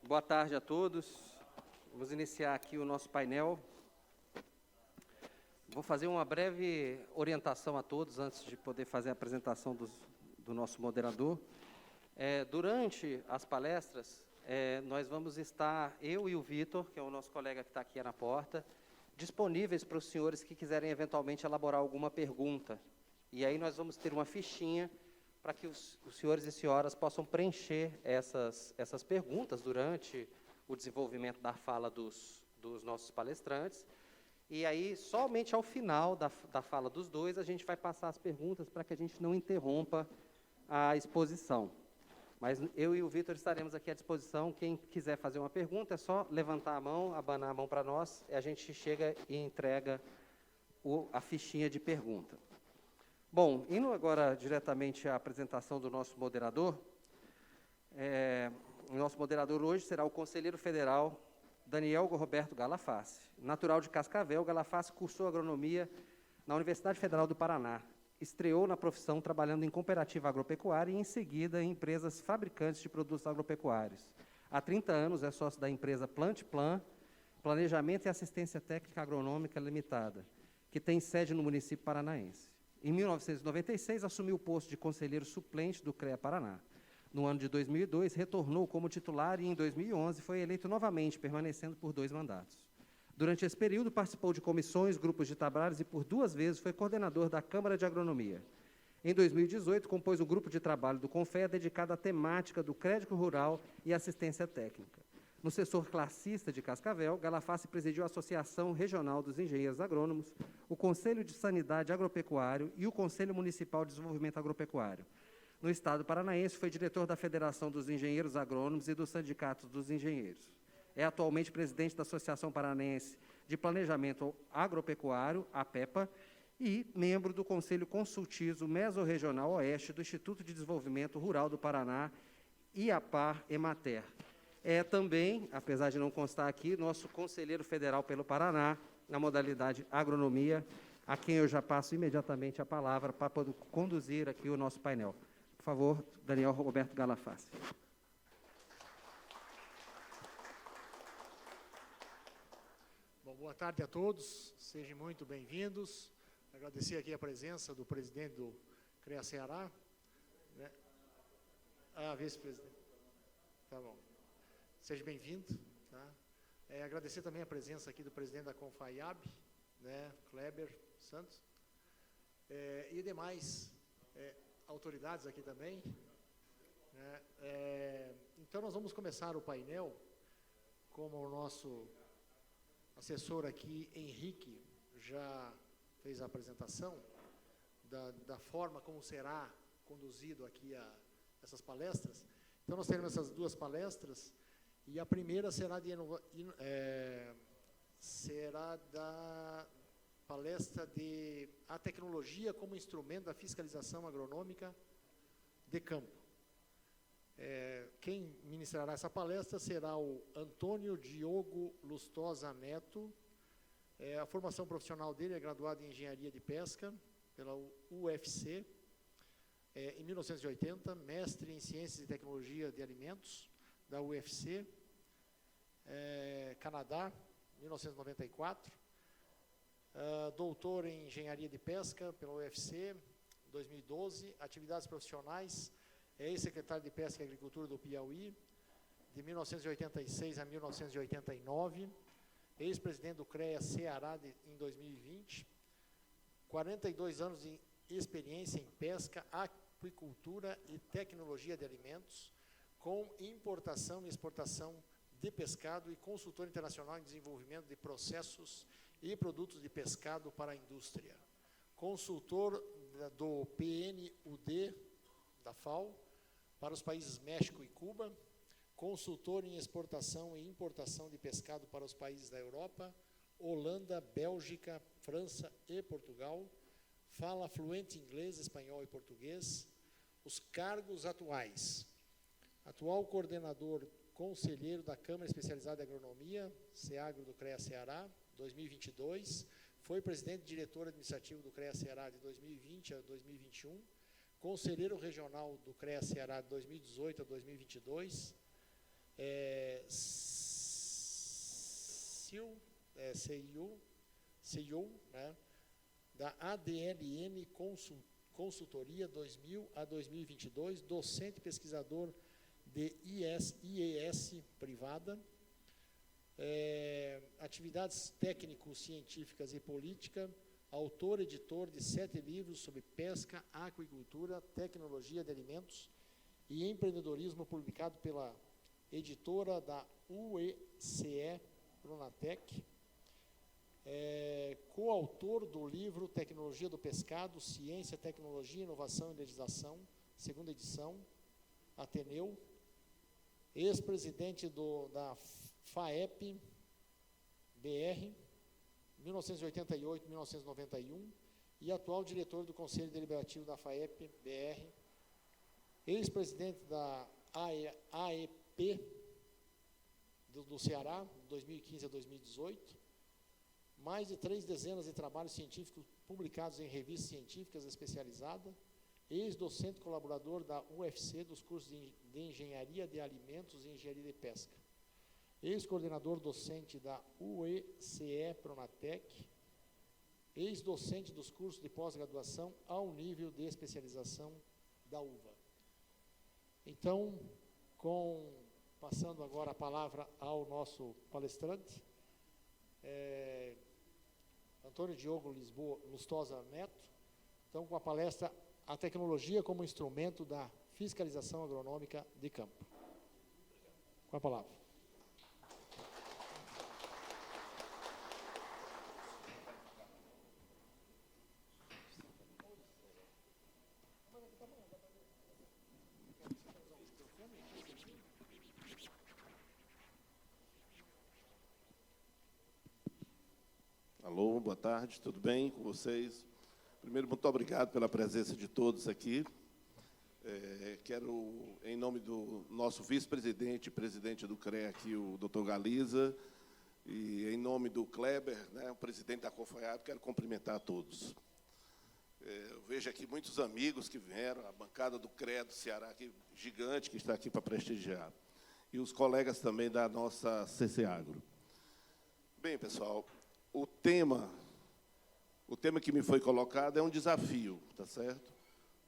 Boa tarde a todos. Vamos iniciar aqui o nosso painel. Vou fazer uma breve orientação a todos antes de poder fazer a apresentação do nosso moderador. Durante as palestras, nós vamos estar, eu e o Vitor, que é o nosso colega que está aqui na porta, disponíveis para os senhores que quiserem eventualmente elaborar alguma pergunta. E aí nós vamos ter uma fichinha para que os senhores e senhoras possam preencher essas perguntas durante o desenvolvimento da fala dos nossos palestrantes. E aí, somente ao final da fala dos dois, a gente vai passar as perguntas para que a gente não interrompa a exposição. Mas eu e o Vitor estaremos aqui à disposição. Quem quiser fazer uma pergunta, é só levantar a mão, abanar a mão para nós, e a gente chega e entrega a fichinha de pergunta. Bom, indo agora diretamente à apresentação do nosso moderador, o nosso moderador hoje será o conselheiro federal Daniel Roberto Galafassi. Natural de Cascavel, Galafassi cursou agronomia na Universidade Federal do Paraná. Estreou na profissão trabalhando em cooperativa agropecuária e, em seguida, em empresas fabricantes de produtos agropecuários. Há 30 anos é sócio da empresa Plantplan, Planejamento e Assistência Técnica Agronômica Limitada, que tem sede no município paranaense. Em 1996, assumiu o posto de conselheiro suplente do CREA Paraná. No ano de 2002, retornou como titular e, em 2011, foi eleito novamente, permanecendo por 2 mandatos. Durante esse período, participou de comissões, grupos de trabalhos e, por 2 vezes, foi coordenador da Câmara de Agronomia. Em 2018, compôs o grupo de trabalho do CONFEA dedicado à temática do crédito rural e assistência técnica. No setor classista de Cascavel, Galafassi presidiu a Associação Regional dos Engenheiros Agrônomos, o Conselho de Sanidade Agropecuário e o Conselho Municipal de Desenvolvimento Agropecuário. No Estado paranaense, foi diretor da Federação dos Engenheiros Agrônomos e do Sindicato dos Engenheiros. É atualmente presidente da Associação Paranaense de Planejamento Agropecuário, APEPA, e membro do Conselho Consultivo Mesorregional Oeste do Instituto de Desenvolvimento Rural do Paraná, IAPAR-EMATER. É também, apesar de não constar aqui, nosso conselheiro federal pelo Paraná, na modalidade agronomia, a quem eu já passo imediatamente a palavra para poder conduzir aqui o nosso painel. Por favor, Daniel Roberto Galafassi. Bom, boa tarde a todos, sejam muito bem-vindos. Agradecer aqui a presença do presidente do CREA Ceará, né? Vice-presidente. Tá bom. Seja bem-vindo. Tá? Agradecer também a presença aqui do presidente da Confaiab, né, Kleber Santos, e demais autoridades aqui também. Né? Então, nós vamos começar o painel, como o nosso assessor aqui, Henrique, já fez a apresentação da forma como será conduzido aqui essas palestras. Então, nós teremos essas 2 palestras, e a primeira será da palestra de A Tecnologia como Instrumento da Fiscalização Agronômica de Campo. Quem ministrará essa palestra será o Antônio Diogo Lustosa Neto. A formação profissional dele é graduado em Engenharia de Pesca pela UFC, em 1980, mestre em Ciências e Tecnologia de Alimentos da UFC, Canadá, 1994, doutor em Engenharia de Pesca pela UFC, 2012, atividades profissionais, ex-secretário de Pesca e Agricultura do Piauí, de 1986 a 1989, ex-presidente do CREA Ceará em 2020, 42 anos de experiência em pesca, aquicultura e tecnologia de alimentos, com importação e exportação de pescado e consultor internacional em desenvolvimento de processos e produtos de pescado para a indústria. Consultor do PNUD, da FAO, para os países México e Cuba, consultor em exportação e importação de pescado para os países da Europa, Holanda, Bélgica, França e Portugal, fala fluente inglês, espanhol e português. Os cargos atuais: atual coordenador conselheiro da Câmara Especializada de Agronomia, CEAGRO do CREA Ceará, 2022, foi presidente e diretor administrativo do CREA Ceará de 2020 a 2021, conselheiro regional do CREA Ceará de 2018 a 2022, CEO, né, da ADLM Consultoria 2000 a 2022, docente e pesquisador de IES privada, atividades técnico-científicas e política, autor, editor de 7 livros sobre pesca, aquicultura, tecnologia de alimentos e empreendedorismo, publicado pela editora da UECE Pronatec, coautor do livro Tecnologia do Pescado, Ciência, Tecnologia, Inovação e Legislação, 2ª edição, Ateneu, ex-presidente da FAEP BR, 1988-1991, e atual diretor do Conselho Deliberativo da FAEP BR, ex-presidente da AEP do Ceará, 2015 a 2018, mais de 3 dezenas de trabalhos científicos publicados em revistas científicas especializadas, ex-docente colaborador da UFC dos cursos de Engenharia de Alimentos e Engenharia de Pesca, ex-coordenador docente da UECE Pronatec, ex-docente dos cursos de pós-graduação ao nível de especialização da UVA. Então, passando agora a palavra ao nosso palestrante, Antônio Diogo Lustosa Neto, então com a palestra A Tecnologia como Instrumento da Fiscalização Agronômica de Campo. Com a palavra. Alô, boa tarde, tudo bem com vocês? Primeiro, muito obrigado pela presença de todos aqui. Quero, em nome do nosso vice-presidente e presidente do CREA aqui, o doutor Galiza, e em nome do Kleber, né, o presidente da COFAIAB, quero cumprimentar a todos. Eu vejo aqui muitos amigos que vieram, a bancada do CREA do Ceará, que, gigante, que está aqui para prestigiar, e os colegas também da nossa CC Agro. Bem, pessoal, o tema que me foi colocado é um desafio, tá certo?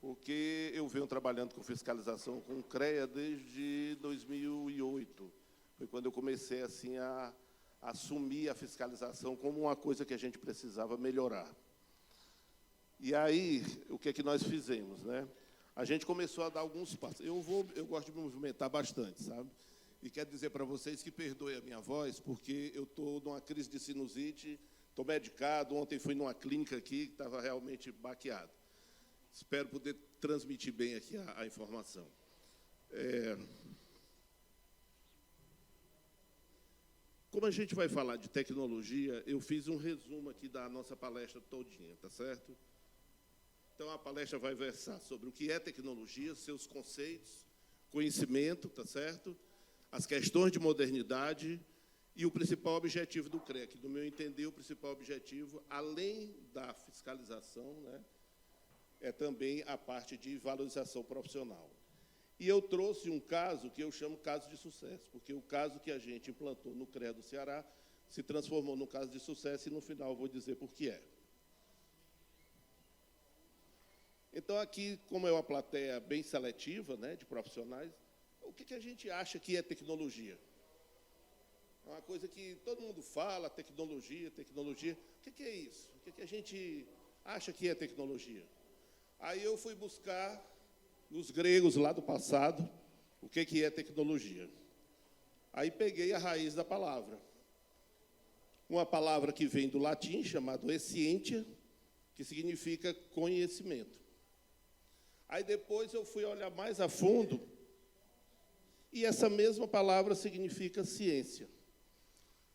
Porque eu venho trabalhando com fiscalização com o CREA desde 2008. Foi quando eu comecei assim a assumir a fiscalização como uma coisa que a gente precisava melhorar. E aí, o que é que nós fizemos, né? A gente começou a dar alguns passos. Eu gosto de me movimentar bastante, sabe? E quero dizer para vocês que perdoem a minha voz, porque eu estou numa crise de sinusite, estou medicado, ontem fui numa clínica aqui que estava realmente baqueado. Espero poder transmitir bem aqui a informação. Como a gente vai falar de tecnologia, eu fiz um resumo aqui da nossa palestra todinha, tá certo? Então, a palestra vai versar sobre o que é tecnologia, seus conceitos, conhecimento, tá certo? As questões de modernidade e o principal objetivo do CREA, que, no meu entender, o principal objetivo, além da fiscalização, né, é também a parte de valorização profissional. E eu trouxe um caso que eu chamo caso de sucesso, porque o caso que a gente implantou no CREA do Ceará se transformou num caso de sucesso e, no final, eu vou dizer por que é. Então, aqui, como é uma plateia bem seletiva, né, de profissionais, o que a gente acha que é tecnologia? É uma coisa que todo mundo fala, tecnologia. O que é isso? O que a gente acha que é tecnologia? Aí eu fui buscar, nos gregos lá do passado, o que é tecnologia. Aí peguei a raiz da palavra. Uma palavra que vem do latim, chamado scientia, que significa conhecimento. Aí depois eu fui olhar mais a fundo, e essa mesma palavra significa ciência.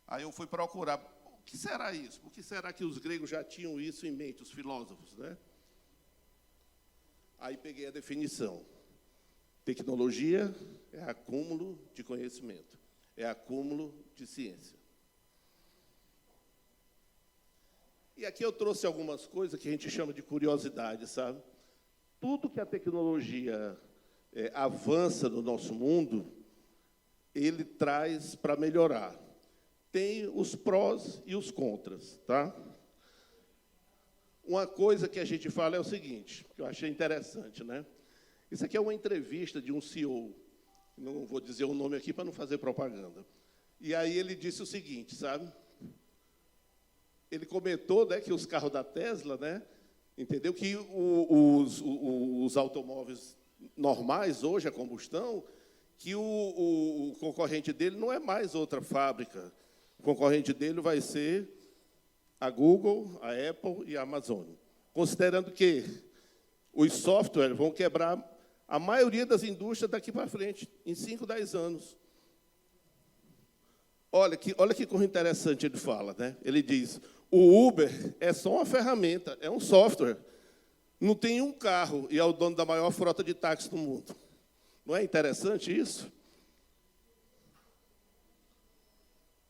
Aí eu fui procurar, o que será isso? Por que será que os gregos já tinham isso em mente, os filósofos, né? Aí peguei a definição. Tecnologia é acúmulo de conhecimento, é acúmulo de ciência. E aqui eu trouxe algumas coisas que a gente chama de curiosidade, sabe? Tudo que a tecnologia avança no nosso mundo, ele traz para melhorar. Tem os prós e os contras, tá? Uma coisa que a gente fala é o seguinte, que eu achei interessante, né? Isso aqui é uma entrevista de um CEO, não vou dizer o nome aqui para não fazer propaganda. E aí ele disse o seguinte, sabe? Ele comentou, né, que os carros da Tesla, né, entendeu? Que os automóveis normais, hoje, a combustão, que o concorrente dele não é mais outra fábrica. O concorrente dele vai ser a Google, a Apple e a Amazon. Considerando que os softwares vão quebrar a maioria das indústrias daqui para frente, em 5, 10 anos. Olha que coisa interessante ele fala, né? Ele diz, o Uber é só uma ferramenta, é um software. Não tem um carro e é o dono da maior frota de táxi do mundo. Não é interessante isso?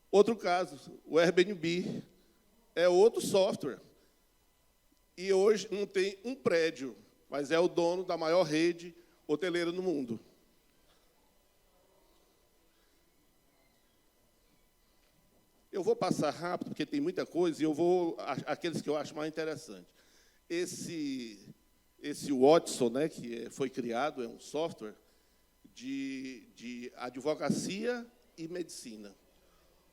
Outro caso, o Airbnb é outro software. E hoje não tem um prédio, mas é o dono da maior rede hoteleira no mundo. Eu vou passar rápido, porque tem muita coisa, e eu vou aqueles que eu acho mais interessantes. Esse Watson, né, que foi criado, é um software de advocacia e medicina.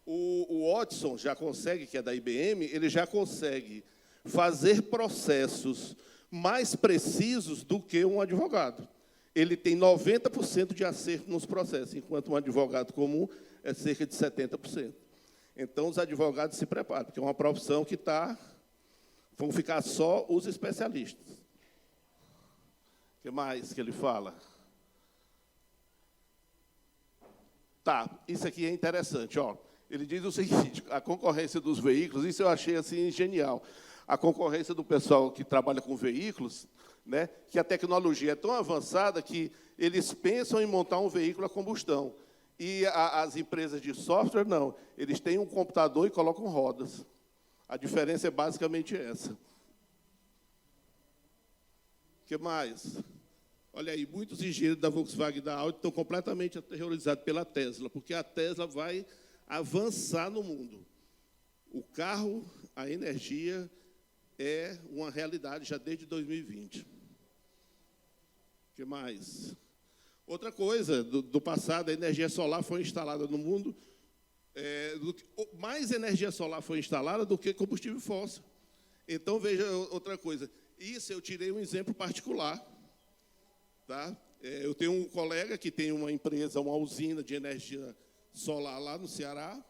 O Watson já consegue, que é da IBM, ele já consegue fazer processos mais precisos do que um advogado. Ele tem 90% de acerto nos processos, enquanto um advogado comum é cerca de 70%. Então, os advogados se preparam, porque é uma profissão que vão ficar só os especialistas. O que mais que ele fala? Tá, isso aqui é interessante, ó. Ele diz o seguinte, a concorrência dos veículos, isso eu achei assim genial. A concorrência do pessoal que trabalha com veículos, né, que a tecnologia é tão avançada que eles pensam em montar um veículo a combustão. E as empresas de software, não. Eles têm um computador e colocam rodas. A diferença é basicamente essa. O que mais? Olha aí, muitos engenheiros da Volkswagen e da Audi estão completamente aterrorizados pela Tesla, porque a Tesla vai avançar no mundo. O carro, a energia, é uma realidade já desde 2020. O que mais? Outra coisa, do passado, a energia solar foi instalada no mundo, mais energia solar foi instalada do que combustível fóssil. Então, veja outra coisa. Isso eu tirei um exemplo particular. Tá? Eu tenho um colega que tem uma empresa, uma usina de energia solar lá no Ceará,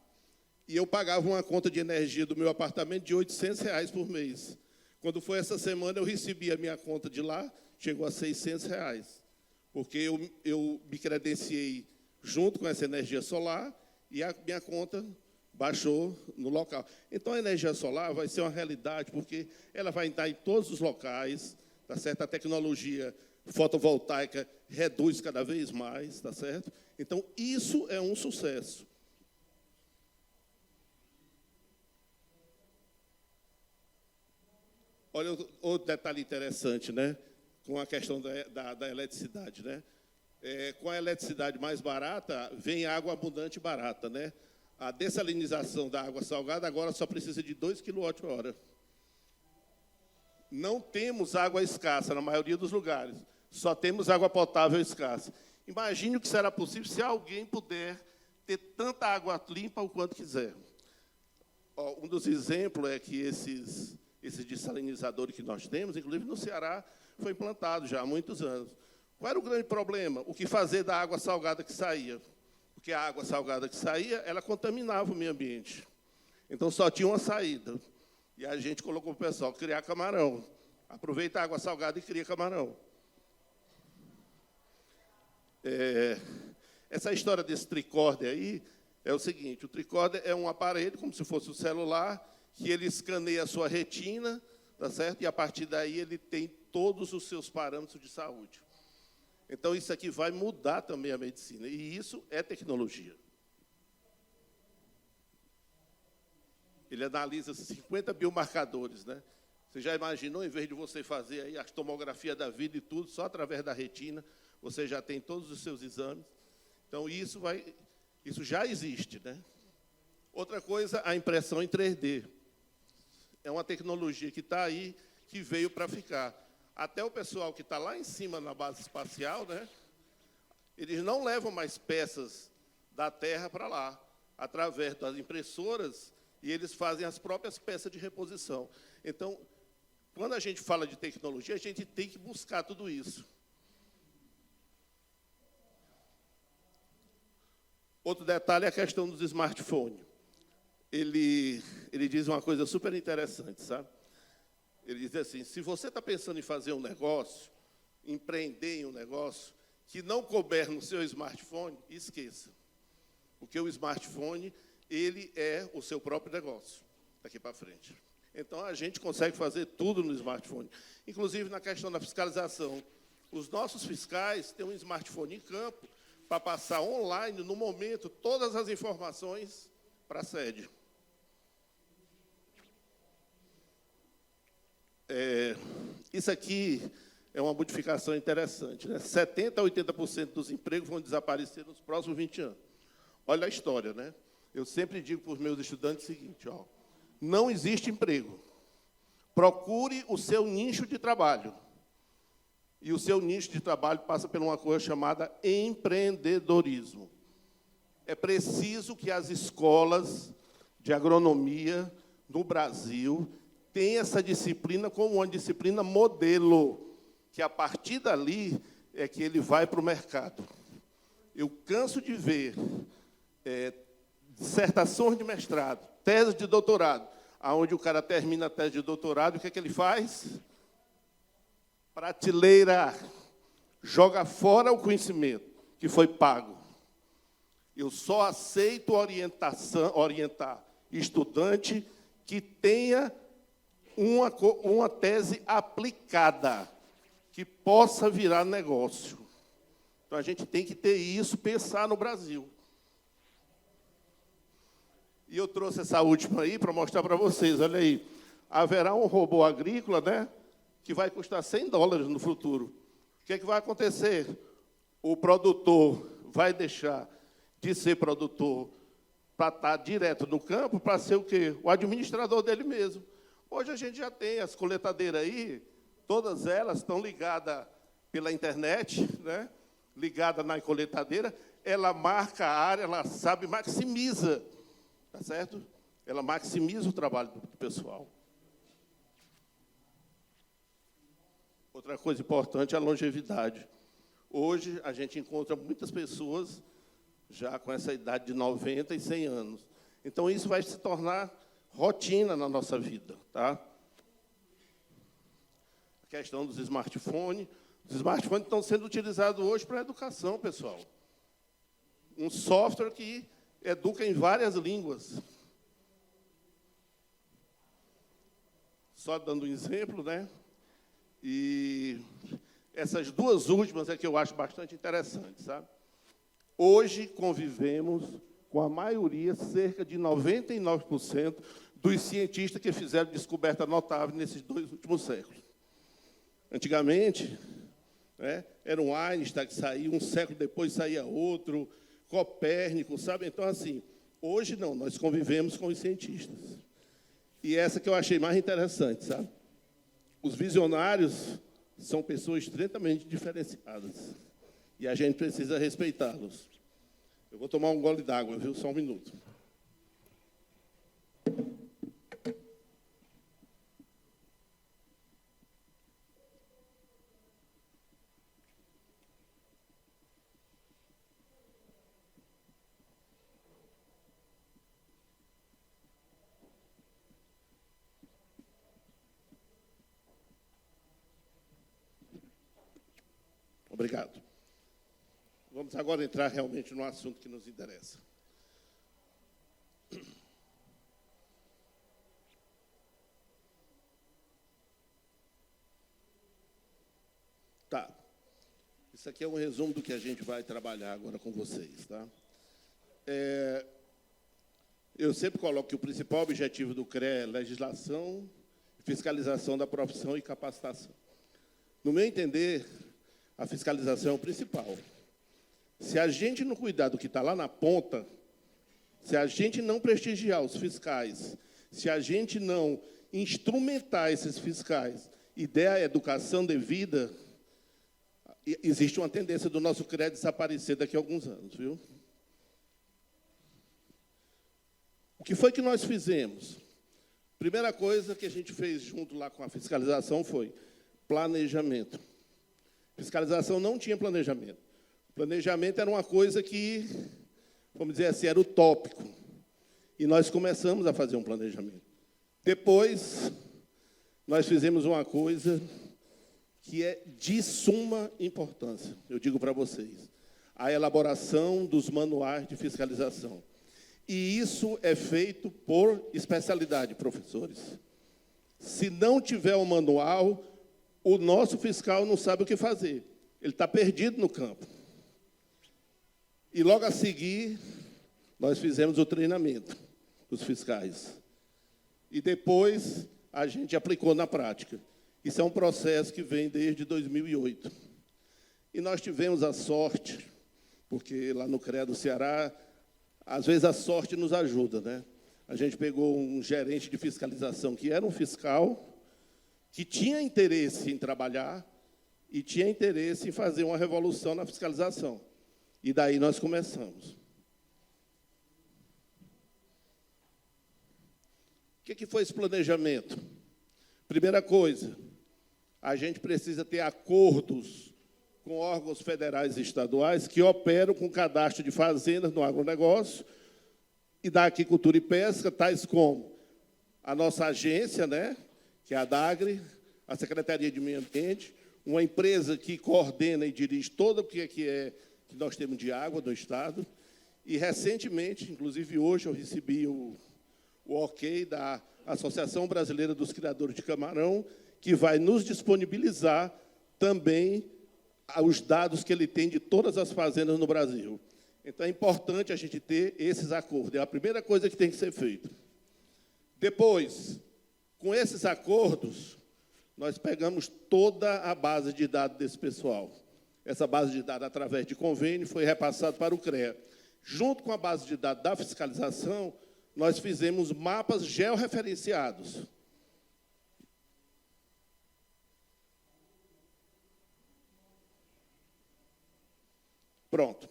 e eu pagava uma conta de energia do meu apartamento de R$800 por mês. Quando foi essa semana, eu recebi a minha conta de lá, chegou a R$600, porque eu me credenciei junto com essa energia solar e a minha conta baixou no local. Então, a energia solar vai ser uma realidade, porque ela vai estar em todos os locais, tá certo? A tecnologia fotovoltaica reduz cada vez mais, tá certo? Então, isso é um sucesso. Olha outro detalhe interessante, né? Com a questão da eletricidade, né? Com a eletricidade mais barata, vem água abundante e barata, né? A dessalinização da água salgada agora só precisa de 2 kWh. Não temos água escassa na maioria dos lugares. Só temos água potável escassa. Imagine o que será possível se alguém puder ter tanta água limpa o quanto quiser. Um dos exemplos é que esses dessalinizadores que nós temos, inclusive no Ceará, foi implantado já há muitos anos. Qual era o grande problema? O que fazer da água salgada que saía? Porque a água salgada que saía, ela contaminava o meio ambiente. Então, só tinha uma saída. E a gente colocou para o pessoal criar camarão. Aproveita a água salgada e cria camarão. Essa história desse tricorder aí é o seguinte, o tricorder é um aparelho, como se fosse um celular, que ele escaneia a sua retina, tá certo? E, a partir daí, ele tem todos os seus parâmetros de saúde. Então, isso aqui vai mudar também a medicina, e isso é tecnologia. Ele analisa 50 biomarcadores, né? Você já imaginou, em vez de você fazer aí a tomografia da vida e tudo, só através da retina, você já tem todos os seus exames. Então, isso vai Isso já existe, né? Outra coisa, a impressão em 3D. É uma tecnologia que está aí, que veio para ficar. Até o pessoal que está lá em cima na base espacial, né? Eles não levam mais peças da Terra para lá, através das impressoras, e eles fazem as próprias peças de reposição. Então, quando a gente fala de tecnologia, a gente tem que buscar tudo isso. Outro detalhe é a questão dos smartphones. Ele diz uma coisa super interessante, sabe? Ele diz assim, se você está pensando em fazer um negócio, empreender em um negócio, que não couber no seu smartphone, esqueça. Porque o smartphone, ele é o seu próprio negócio, daqui para frente. Então, a gente consegue fazer tudo no smartphone. Inclusive, na questão da fiscalização. Os nossos fiscais têm um smartphone em campo para passar online, no momento, todas as informações para a sede. Isso aqui é uma modificação interessante, né? 70% a 80% dos empregos vão desaparecer nos próximos 20 anos. Olha a história, né? Eu sempre digo para os meus estudantes o seguinte, ó, não existe emprego. Procure o seu nicho de trabalho. E o seu nicho de trabalho passa por uma coisa chamada empreendedorismo. É preciso que as escolas de agronomia no Brasil tenham essa disciplina como uma disciplina modelo, que a partir dali é que ele vai para o mercado. Eu canso de ver dissertações de mestrado, tese de doutorado, onde o cara termina a tese de doutorado, o que é que ele faz? Prateleira, joga fora o conhecimento que foi pago. Eu só aceito orientar estudante que tenha uma tese aplicada, que possa virar negócio. Então, a gente tem que ter isso, pensar no Brasil. E eu trouxe essa última aí para mostrar para vocês. Olha aí, haverá um robô agrícola, né, que vai custar $100 no futuro. O que é que vai acontecer? O produtor vai deixar de ser produtor para estar direto no campo, para ser o quê? O administrador dele mesmo. Hoje a gente já tem as coletadeiras aí, todas elas estão ligadas pela internet, né? Ligada na coletadeira, ela marca a área, ela sabe, maximiza, tá certo? Ela maximiza o trabalho do pessoal. Outra coisa importante é a longevidade. Hoje, a gente encontra muitas pessoas já com essa idade de 90 e 100 anos. Então, isso vai se tornar rotina na nossa vida. Tá? A questão dos smartphones. Os smartphones estão sendo utilizados hoje para a educação, pessoal. Um software que educa em várias línguas. Só dando um exemplo, né? E essas duas últimas é que eu acho bastante interessantes, sabe? Hoje convivemos com a maioria, cerca de 99% dos cientistas que fizeram descoberta notável nesses 2 últimos séculos. Antigamente, né, era um Einstein que saía, um século depois saía outro, Copérnico, sabe? Então, assim, hoje não, nós convivemos com os cientistas. E essa que eu achei mais interessante, sabe? Os visionários são pessoas extremamente diferenciadas. E a gente precisa respeitá-los. Eu vou tomar um gole d'água, viu? Só um minuto. Obrigado. Vamos agora entrar realmente no assunto que nos interessa. Tá. Isso aqui é um resumo do que a gente vai trabalhar agora com vocês. Tá? Eu sempre coloco que o principal objetivo do CREA é legislação, fiscalização da profissão e capacitação. No meu entender, a fiscalização é o principal. Se a gente não cuidar do que está lá na ponta, se a gente não prestigiar os fiscais, se a gente não instrumentar esses fiscais e der a educação devida, existe uma tendência do nosso crédito desaparecer daqui a alguns anos, viu? O que foi que nós fizemos? Primeira coisa que a gente fez junto lá com a fiscalização foi planejamento. Fiscalização não tinha planejamento. Planejamento era uma coisa que, vamos dizer assim, era utópico. E nós começamos a fazer um planejamento. Depois, nós fizemos uma coisa que é de suma importância, eu digo para vocês, a elaboração dos manuais de fiscalização. E isso é feito por especialidade, professores. Se não tiver um manual, o nosso fiscal não sabe o que fazer. Ele está perdido no campo. E, logo a seguir, nós fizemos o treinamento dos fiscais. E, depois, a gente aplicou na prática. Isso é um processo que vem desde 2008. E nós tivemos a sorte, porque lá no CREA do Ceará, às vezes a sorte nos ajuda, né? A gente pegou um gerente de fiscalização que era um fiscal, que tinha interesse em trabalhar e tinha interesse em fazer uma revolução na fiscalização. E daí nós começamos. O que foi esse planejamento? Primeira coisa, a gente precisa ter acordos com órgãos federais e estaduais que operam com cadastro de fazendas no agronegócio e da aquicultura e pesca, tais como a nossa agência, né, que é a DAGRE, a Secretaria de Meio Ambiente, uma empresa que coordena e dirige todo o que nós temos de água do Estado. E, recentemente, inclusive hoje, eu recebi o ok da Associação Brasileira dos Criadores de Camarão, que vai nos disponibilizar também os dados que ele tem de todas as fazendas no Brasil. Então, é importante a gente ter esses acordos. É a primeira coisa que tem que ser feita. Depois, com esses acordos, nós pegamos toda a base de dados desse pessoal. Essa base de dados, através de convênio, foi repassada para o CREA. Junto com a base de dados da fiscalização, nós fizemos mapas georreferenciados. Pronto.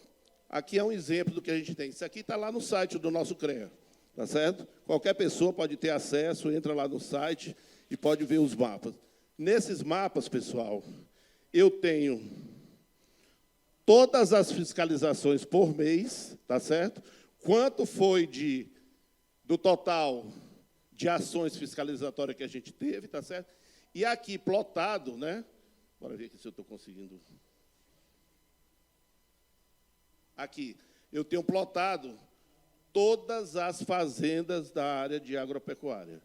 Aqui é um exemplo do que a gente tem. Isso aqui está lá no site do nosso CREA, tá certo? Qualquer pessoa pode ter acesso, entra lá no site e pode ver os mapas. Nesses mapas, pessoal, eu tenho todas as fiscalizações por mês, tá certo? Quanto foi do total de ações fiscalizatórias que a gente teve, tá certo? E aqui, plotado, né? Bora ver aqui se eu estou conseguindo. Aqui, eu tenho plotado todas as fazendas da área de agropecuária.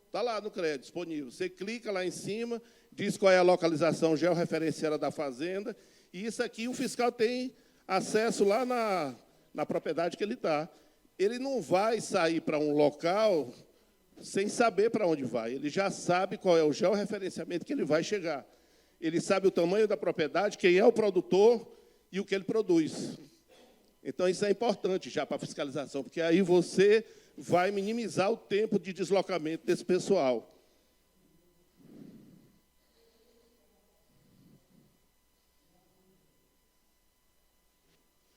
Está lá no CREA, disponível. Você clica lá em cima, diz qual é a localização georreferenciada da fazenda, e isso aqui o fiscal tem acesso lá na propriedade que ele está. Ele não vai sair para um local sem saber para onde vai. Ele já sabe qual é o georreferenciamento que ele vai chegar. Ele sabe o tamanho da propriedade, quem é o produtor e o que ele produz. Então, isso é importante já para a fiscalização, porque aí você vai minimizar o tempo de deslocamento desse pessoal.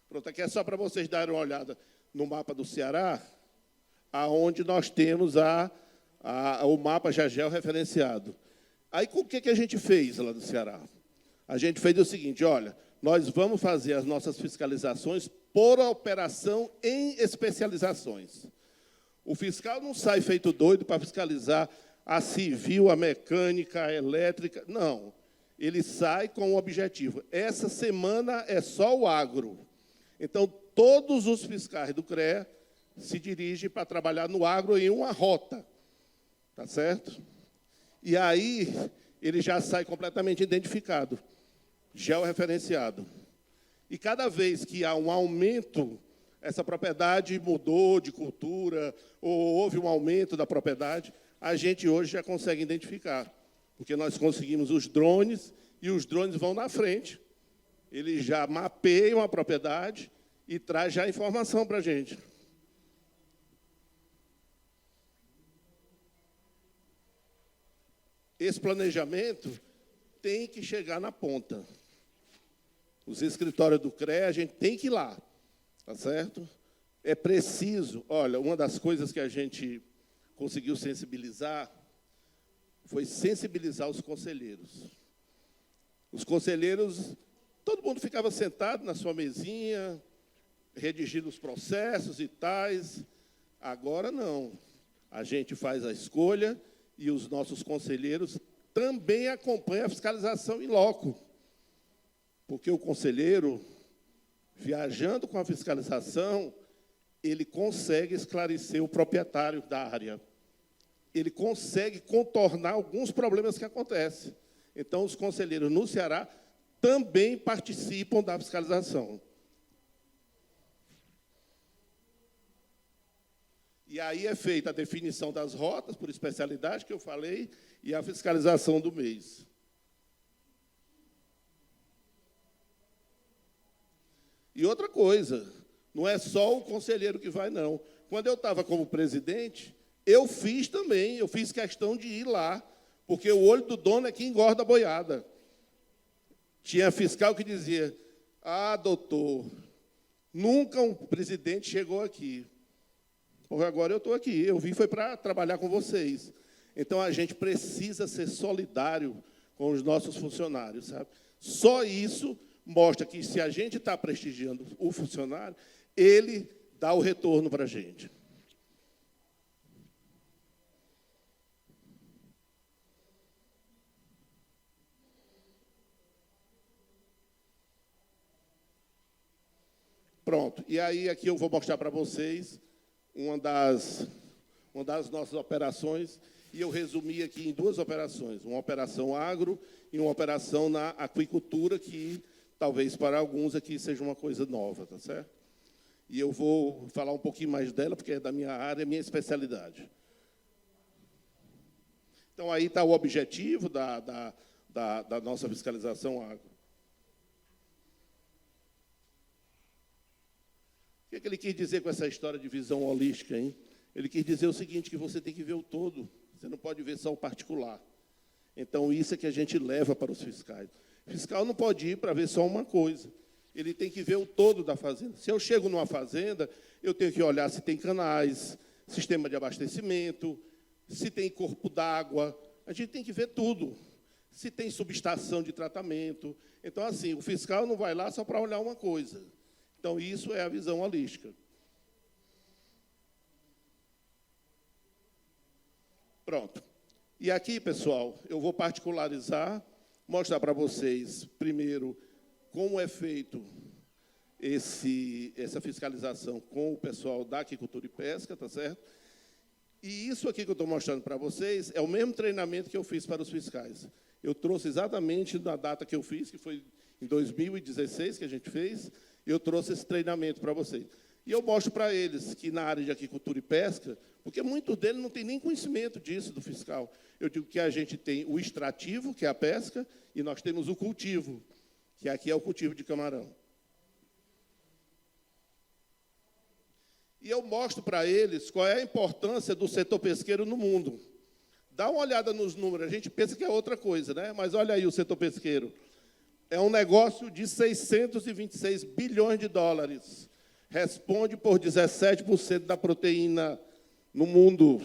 Pronto, aqui é só para vocês darem uma olhada no mapa do Ceará, aonde nós temos o mapa já georreferenciado. Aí, o que a gente fez lá no Ceará? A gente fez o seguinte, olha, nós vamos fazer as nossas fiscalizações por operação em especializações. O fiscal não sai feito doido para fiscalizar a civil, a mecânica, a elétrica. Não. Ele sai com um objetivo. Essa semana é só o agro. Então, todos os fiscais do CREA se dirigem para trabalhar no agro em uma rota. Tá certo? E aí, ele já sai completamente identificado, georreferenciado. E cada vez que há um aumento, essa propriedade mudou de cultura, ou houve um aumento da propriedade, a gente hoje já consegue identificar. Porque nós conseguimos os drones, e os drones vão na frente Ele já mapeia uma propriedade e traz já a informação para a gente. Esse planejamento tem que chegar na ponta. Os escritórios do CREA, a gente tem que ir lá, tá certo? É preciso, olha, uma das coisas que a gente conseguiu sensibilizar foi sensibilizar os conselheiros. Os conselheiros, todo mundo ficava sentado na sua mesinha, redigindo os processos e tais. Agora não. A gente faz a escolha e os nossos conselheiros também acompanham a fiscalização em loco. Porque o conselheiro, viajando com a fiscalização, ele consegue esclarecer o proprietário da área. Ele consegue contornar alguns problemas que acontecem. Então, os conselheiros no Ceará também participam da fiscalização. E aí é feita a definição das rotas, por especialidade, que eu falei, e a fiscalização do mês. E outra coisa, não é só o conselheiro que vai, não. Quando eu estava como presidente, eu fiz também, eu fiz questão de ir lá, porque o olho do dono é que engorda a boiada. Tinha fiscal que dizia, doutor, nunca um presidente chegou aqui. Porque agora eu estou aqui, eu vim foi para trabalhar com vocês. Então, a gente precisa ser solidário com os nossos funcionários, sabe? Só isso mostra que, se a gente está prestigiando o funcionário, ele dá o retorno para a gente. Pronto. E aí, aqui eu vou mostrar para vocês uma das nossas operações, e eu resumi aqui em duas operações, uma operação agro e uma operação na aquicultura, que talvez para alguns aqui seja uma coisa nova, tá certo? E eu vou falar um pouquinho mais dela, porque é da minha área, é minha especialidade. Então, aí está o objetivo da nossa fiscalização agro. O que é que ele quis dizer com essa história de visão holística, hein? Ele quis dizer o seguinte, que você tem que ver o todo, você não pode ver só o particular. Então, isso é que a gente leva para os fiscais. O fiscal não pode ir para ver só uma coisa, ele tem que ver o todo da fazenda. Se eu chego numa fazenda, eu tenho que olhar se tem canais, sistema de abastecimento, se tem corpo d'água, a gente tem que ver tudo. Se tem subestação de tratamento. Então, assim, o fiscal não vai lá só para olhar uma coisa. Então, isso é a visão holística. Pronto. E aqui, pessoal, eu vou particularizar, mostrar para vocês, primeiro, como é feito essa fiscalização com o pessoal da aquicultura e pesca, tá certo? E isso aqui que eu estou mostrando para vocês é o mesmo treinamento que eu fiz para os fiscais. Eu trouxe exatamente na data que eu fiz, que foi em 2016 que a gente fez, eu trouxe esse treinamento para vocês. E eu mostro para eles que, na área de aquicultura e pesca, porque muitos deles não têm nem conhecimento disso, do fiscal. Eu digo que a gente tem o extrativo, que é a pesca, e nós temos o cultivo, que aqui é o cultivo de camarão. E eu mostro para eles qual é a importância do setor pesqueiro no mundo. Dá uma olhada nos números, a gente pensa que é outra coisa, né? Mas olha aí o setor pesqueiro. É um negócio de 626 bilhões de dólares. Responde por 17% da proteína no mundo.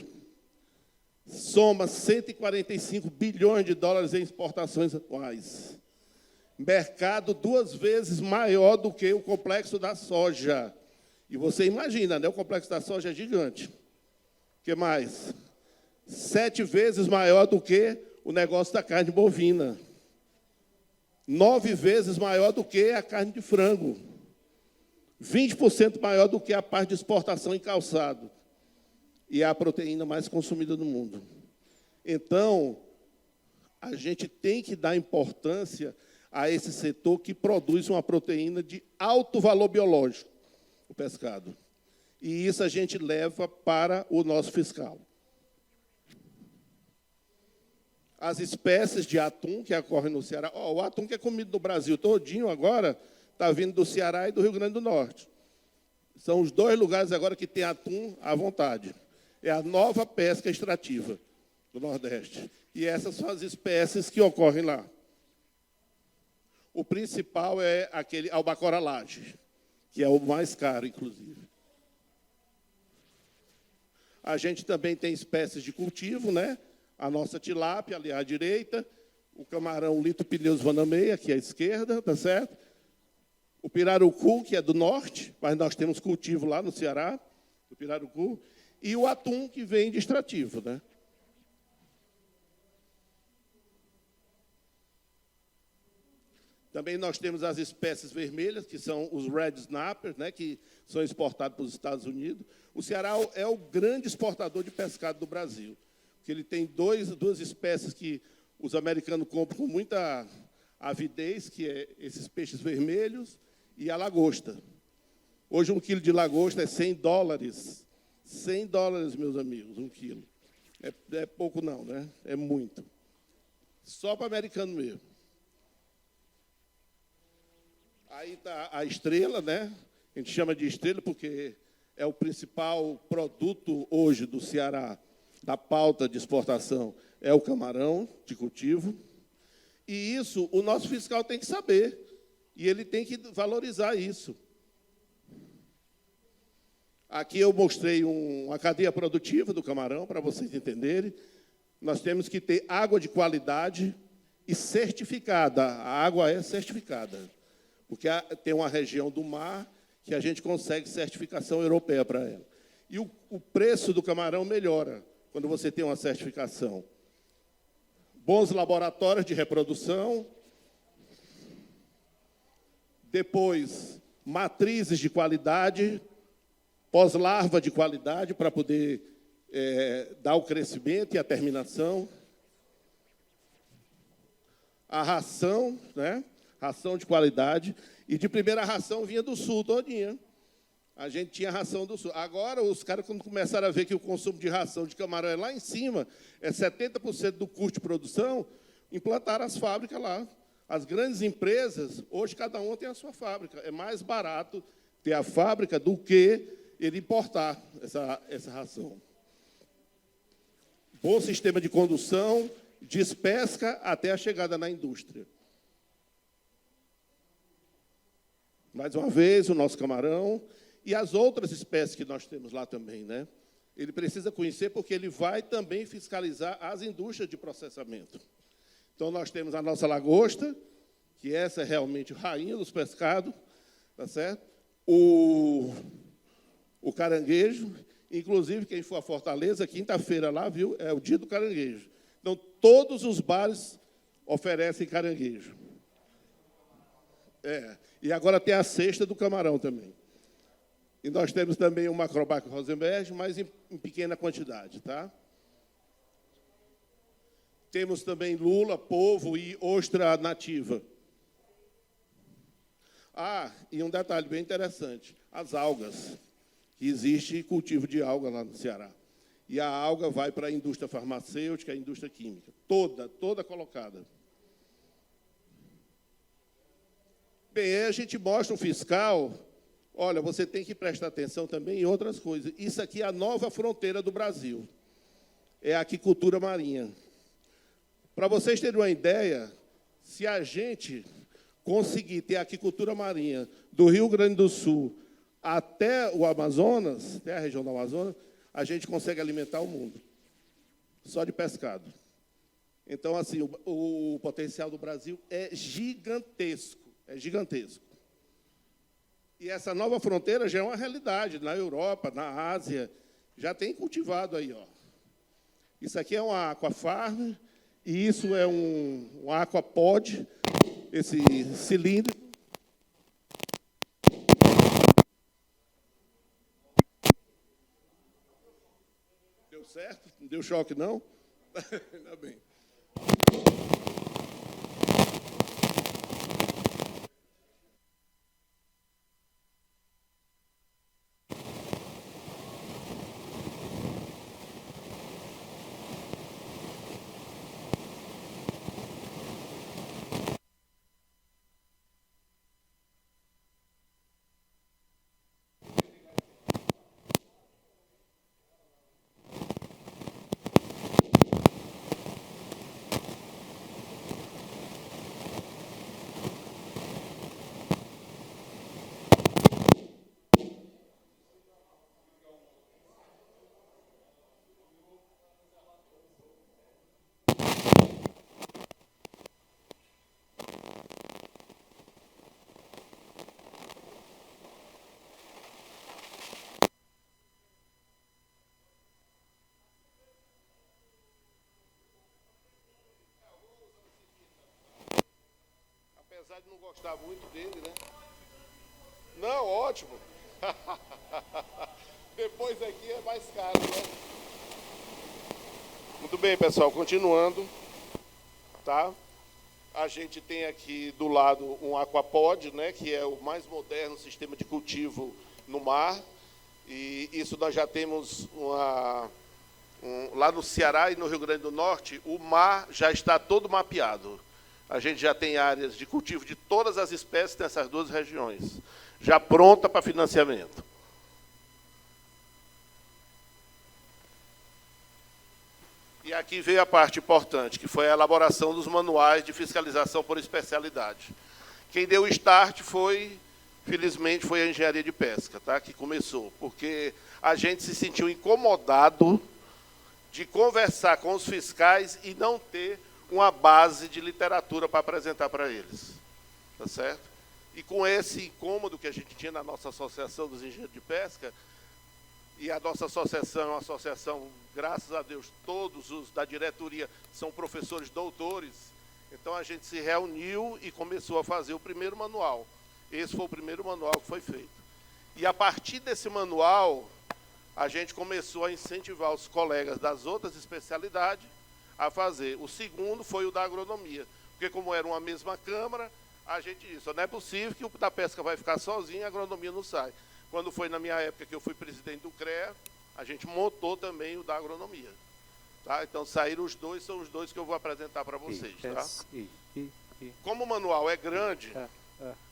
Soma 145 bilhões de dólares em exportações anuais. Mercado 2 vezes maior do que o complexo da soja. E você imagina, né? O complexo da soja é gigante. O que mais? 7 vezes maior do que o negócio da carne bovina. 9 vezes maior do que a carne de frango. 20% maior do que a parte de exportação em calçado. E é a proteína mais consumida no mundo. Então, a gente tem que dar importância a esse setor que produz uma proteína de alto valor biológico, o pescado. E isso a gente leva para o nosso fiscal. as espécies de atum que ocorrem no Ceará. O atum que é comido no Brasil todinho agora está vindo do Ceará e do Rio Grande do Norte. São os 2 lugares agora que tem atum à vontade. É a nova pesca extrativa do Nordeste. E essas são as espécies que ocorrem lá. O principal é aquele albacora laje, que é o mais caro, inclusive. A gente também tem espécies de cultivo, né? A nossa tilápia, ali à direita, o camarão Lithopileus vanameia, aqui à esquerda, tá certo? O pirarucu, que é do norte, mas nós temos cultivo lá no Ceará, o pirarucu, e o atum, que vem de extrativo, né? Também nós temos as espécies vermelhas, que são os red snappers, né, que são exportados para os Estados Unidos. O Ceará é o grande exportador de pescado do Brasil, porque ele tem duas espécies que os americanos compram com muita avidez, que é esses peixes vermelhos e a lagosta. Hoje, 1 quilo de lagosta é $100. $100, meus amigos, 1 quilo. É pouco não, né? É muito. Só para americano mesmo. Aí está a estrela, né? A gente chama de estrela porque é o principal produto hoje do Ceará, da pauta de exportação, é o camarão de cultivo. E isso o nosso fiscal tem que saber. E ele tem que valorizar isso. Aqui eu mostrei uma cadeia produtiva do camarão, para vocês entenderem. Nós temos que ter água de qualidade e certificada. A água é certificada. Porque tem uma região do mar que a gente consegue certificação europeia para ela. E o preço do camarão melhora quando você tem uma certificação. Bons laboratórios de reprodução. Depois, matrizes de qualidade, pós-larva de qualidade, para poder dar o crescimento e a terminação. A ração, né? Ração de qualidade, e de primeira ração vinha do sul todinha. A gente tinha ração do sul. Agora, os caras, quando começaram a ver que o consumo de ração de camarão é lá em cima, é 70% do custo de produção, implantaram as fábricas lá. As grandes empresas, hoje, cada uma tem a sua fábrica. É mais barato ter a fábrica do que ele importar essa ração. Bom sistema de condução, despesca até a chegada na indústria. Mais uma vez, o nosso camarão e as outras espécies que nós temos lá também, né? Ele precisa conhecer porque ele vai também fiscalizar as indústrias de processamento. Então, nós temos a nossa lagosta, que essa é realmente rainha dos pescados, tá certo? O caranguejo, inclusive, quem for a Fortaleza, quinta-feira lá, viu, é o dia do caranguejo. Então, todos os bares oferecem caranguejo. E agora tem a cesta do camarão também. E nós temos também o Macrobac Rosenberg, mas em pequena quantidade, tá? Temos também lula, polvo e ostra nativa. E um detalhe bem interessante, as algas. Que existe cultivo de alga lá no Ceará. E a alga vai para a indústria farmacêutica, a indústria química. Toda colocada. Bem, aí a gente mostra o fiscal, olha, você tem que prestar atenção também em outras coisas. Isso aqui é a nova fronteira do Brasil. É a aquicultura marinha. Para vocês terem uma ideia, se a gente conseguir ter a aquicultura marinha do Rio Grande do Sul até o Amazonas, até a região do Amazonas, a gente consegue alimentar o mundo. Só de pescado. Então, assim, o potencial do Brasil é gigantesco. É gigantesco. E essa nova fronteira já é uma realidade. Na Europa, na Ásia, já tem cultivado aí. Ó. Isso aqui é uma aquafarm, e isso é um aquapod, esse cilindro. Deu certo? Não deu choque, não? Ainda bem. pode não gostar muito dele, né? Não, ótimo. Depois aqui é mais caro, né? Muito bem, pessoal, continuando, tá? A gente tem aqui do lado um aquapod, né, que é o mais moderno sistema de cultivo no mar. E isso nós já temos lá no Ceará e no Rio Grande do Norte, o mar já está todo mapeado. A gente já tem áreas de cultivo de todas as espécies nessas duas regiões, já pronta para financiamento. E aqui veio a parte importante, que foi a elaboração dos manuais de fiscalização por especialidade. Quem deu o start felizmente, foi a engenharia de pesca, tá? Que começou, porque a gente se sentiu incomodado de conversar com os fiscais e não ter uma base de literatura para apresentar para eles. Tá certo? E com esse incômodo que a gente tinha na nossa associação dos engenheiros de pesca, e a nossa associação é uma associação, graças a Deus, todos os da diretoria são professores doutores, então a gente se reuniu e começou a fazer o primeiro manual. Esse foi o primeiro manual que foi feito. E a partir desse manual, a gente começou a incentivar os colegas das outras especialidades a fazer. O segundo foi o da agronomia, porque como era uma mesma câmara, a gente disse, não é possível que o da pesca vai ficar sozinho e a agronomia não sai. Quando foi na minha época que eu fui presidente do CREA, a gente montou também o da agronomia. Tá? Então, saíram os dois, são os dois que eu vou apresentar para vocês. Tá? Como o manual é grande,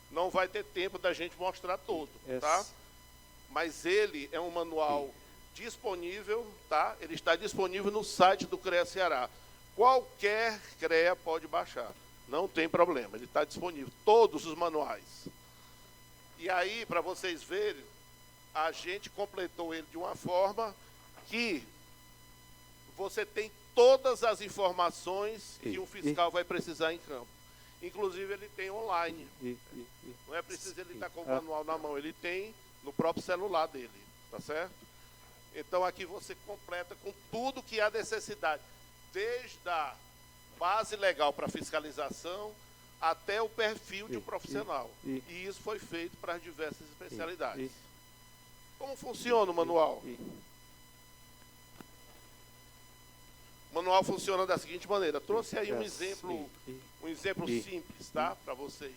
não vai ter tempo da gente mostrar todo. Tá? Mas ele é um manual disponível, tá? Ele está disponível no site do CREA Ceará. Qualquer CREA pode baixar, não tem problema, ele está disponível, todos os manuais. E aí, para vocês verem, a gente completou ele de uma forma que você tem todas as informações que um fiscal vai precisar em campo. Inclusive, ele tem online. Não é preciso ele estar com o manual na mão, ele tem no próprio celular dele, tá certo? Então, aqui você completa com tudo que há necessidade, desde a base legal para fiscalização até o perfil de um profissional. E isso foi feito para as diversas especialidades. Como funciona o manual? O manual funciona da seguinte maneira. Trouxe aí um exemplo simples, tá, para vocês.